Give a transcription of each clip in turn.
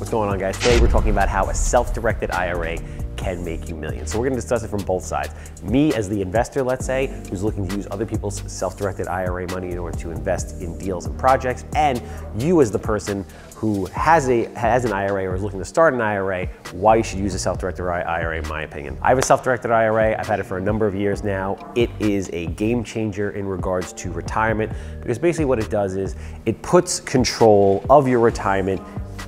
What's going on, guys? Today we're talking about how a self-directed IRA can make you millions. So we're going to discuss it from both sides. Me as the investor, let's say, who's looking to use other people's self-directed IRA money in order to invest in deals and projects, and you as the person who has an IRA or is looking to start an IRA, why you should use a self-directed IRA, in my opinion. I have a self-directed IRA. I've had it for a number of years now. It is a game changer in regards to retirement, because basically what it does is it puts control of your retirement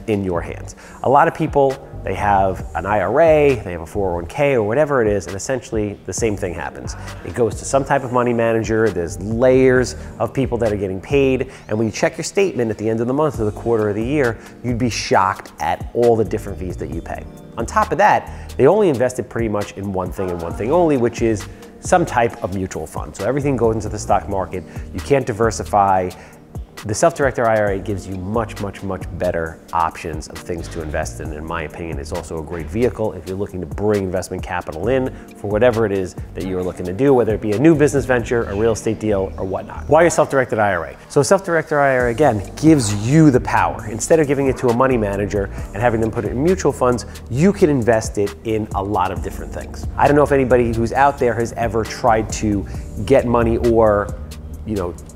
in your hands. A lot of people, they have an IRA, they have a 401k or whatever it is, and essentially the same thing happens. It goes to some type of money manager, there's layers of people that are getting paid, and when you check your statement at the end of the month or the quarter or the year, you'd be shocked at all the different fees that you pay. On top of that, they only invested pretty much in one thing and one thing only, which is some type of mutual fund. So everything goes into the stock market. You can't diversify. The self-directed IRA gives you much better options of things to invest in. In my opinion, it's also a great vehicle if you're looking to bring investment capital in for whatever it is that you're looking to do, whether it be a new business venture, a real estate deal, or whatnot. Why a self-directed IRA? So a self-directed IRA, again, gives you the power. Instead of giving it to a money manager and having them put it in mutual funds, you can invest it in a lot of different things. I don't know if anybody who's out there has ever tried to get money or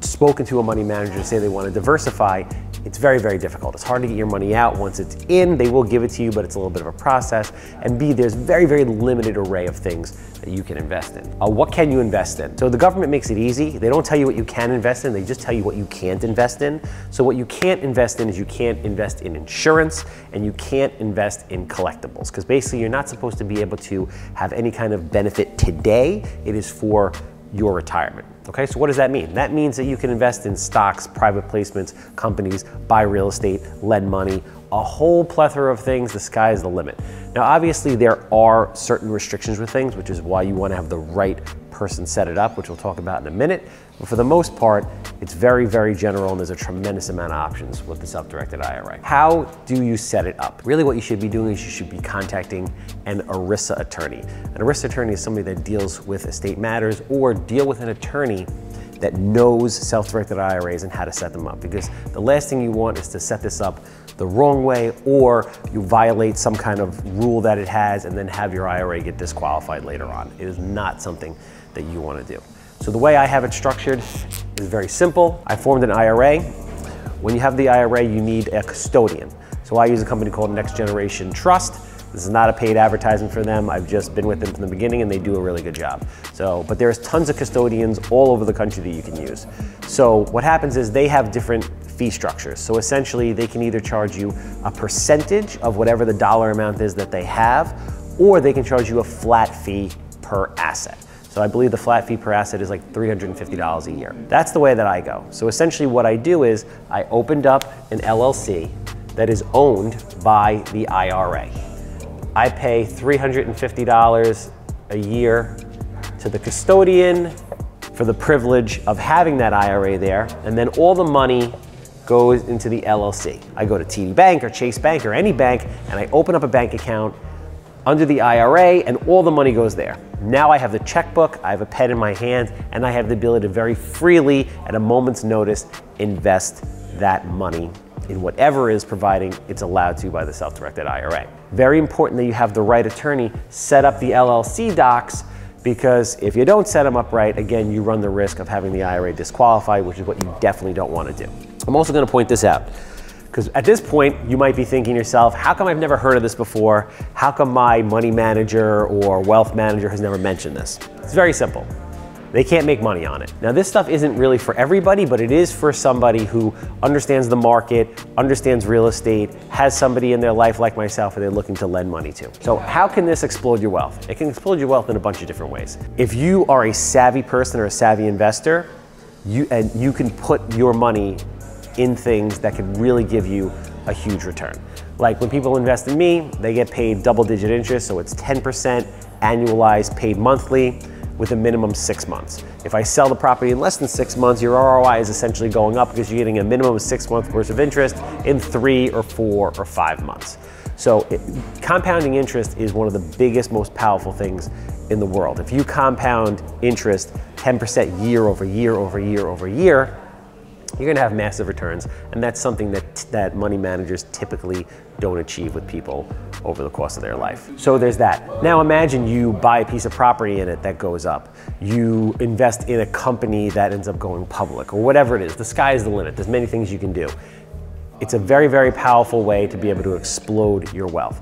spoken to a money manager to say they want to diversify. It's very difficult. It's hard to get your money out. Once it's in, they will give it to you, but it's a little bit of a process. And B, there's very limited array of things that you can invest in. What can you invest in? So the government makes it easy. They don't tell you what you can invest in, they just tell you what you can't invest in. So what you can't invest in is you can't invest in insurance and you can't invest in collectibles, because basically you're not supposed to be able to have any kind of benefit today. It is for your retirement. Okay, so what does that mean? That means that you can invest in stocks, private placements, companies, buy real estate, lend money, a whole plethora of things. The sky is the limit. Now, obviously there are certain restrictions with things, which is why you want to have the right person set it up, which we'll talk about in a minute. But for the most part, it's very general, and there's a tremendous amount of options with the self-directed IRA. How do you set it up? Really what you should be doing is you should be contacting an ERISA attorney. An ERISA attorney is somebody that deals with estate matters, or deal with an attorney that knows self-directed IRAs and how to set them up, because the last thing you want is to set this up the wrong way, or you violate some kind of rule that it has and then have your IRA get disqualified later on. It is not something that you want to do. So the way I have it structured is very simple. I formed an IRA. When you have the IRA, you need a custodian. So I use a company called Next Generation Trust. This is not a paid advertisement for them. I've just been with them from the beginning and they do a really good job. But there's tons of custodians all over the country that you can use. So what happens is they have different fee structures. So essentially they can either charge you a percentage of whatever the dollar amount is that they have, or they can charge you a flat fee per asset. So I believe the flat fee per asset is like $350 a year. That's the way that I go. So essentially what I do is I opened up an LLC that is owned by the IRA. I pay $350 a year to the custodian for the privilege of having that IRA there, and then all the money goes into the LLC. I go to TD Bank or Chase Bank or any bank, and I open up a bank account under the IRA, and all the money goes there. Now I have the checkbook, I have a pen in my hand, and I have the ability to very freely, at a moment's notice, invest that money in whatever is, providing it's allowed to by the self-directed IRA. Very important that you have the right attorney set up the LLC docs, because if you don't set them up right, again, you run the risk of having the IRA disqualified, which is what you definitely don't want to do. I'm also going to point this out, because at this point, you might be thinking to yourself, how come I've never heard of this before? How come my money manager or wealth manager has never mentioned this? It's very simple. They can't make money on it. Now, this stuff isn't really for everybody, but it is for somebody who understands the market, understands real estate, has somebody in their life like myself that they're looking to lend money to. So how can this explode your wealth? It can explode your wealth in a bunch of different ways. If you are a savvy person or a savvy investor, you can put your money in things that can really give you a huge return. Like when people invest in me, they get paid double-digit interest, so it's 10% annualized paid monthly with a minimum 6 months. If I sell the property in less than 6 months, your ROI is essentially going up because you're getting a minimum of 6 months worth of interest in 3 or 4 or 5 months. So compounding interest is one of the biggest, most powerful things in the world. If you compound interest 10% year over year over year over year, you're gonna have massive returns, and that's something that money managers typically don't achieve with people over the course of their life. So there's that. Now imagine you buy a piece of property in it that goes up. You invest in a company that ends up going public, or whatever it is. The sky is the limit. There's many things you can do. It's a very, very powerful way to be able to explode your wealth.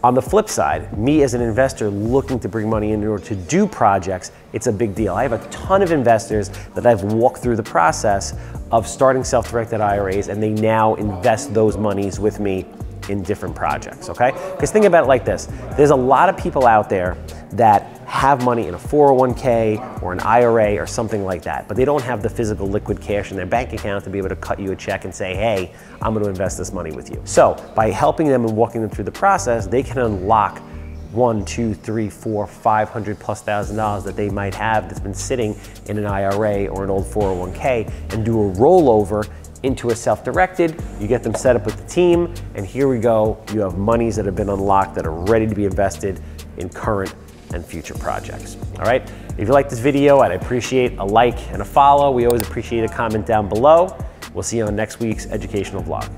On the flip side, me as an investor looking to bring money in order to do projects, it's a big deal. I have a ton of investors that I've walked through the process of starting self-directed IRAs, and they now invest those monies with me in different projects, okay? Because think about it like this. There's a lot of people out there that have money in a 401k or an IRA or something like that, but they don't have the physical liquid cash in their bank account to be able to cut you a check and say, hey, I'm gonna invest this money with you. So by helping them and walking them through the process, they can unlock $1, $2, $3, $4, $500+ that they might have that's been sitting in an IRA or an old 401k, and do a rollover into a self-directed. You get them set up with the team, and here we go. You have monies that have been unlocked that are ready to be invested in current and future projects. All right, if you like this video, I'd appreciate a like and a follow. We always appreciate a comment down below. We'll see you on next week's educational vlog.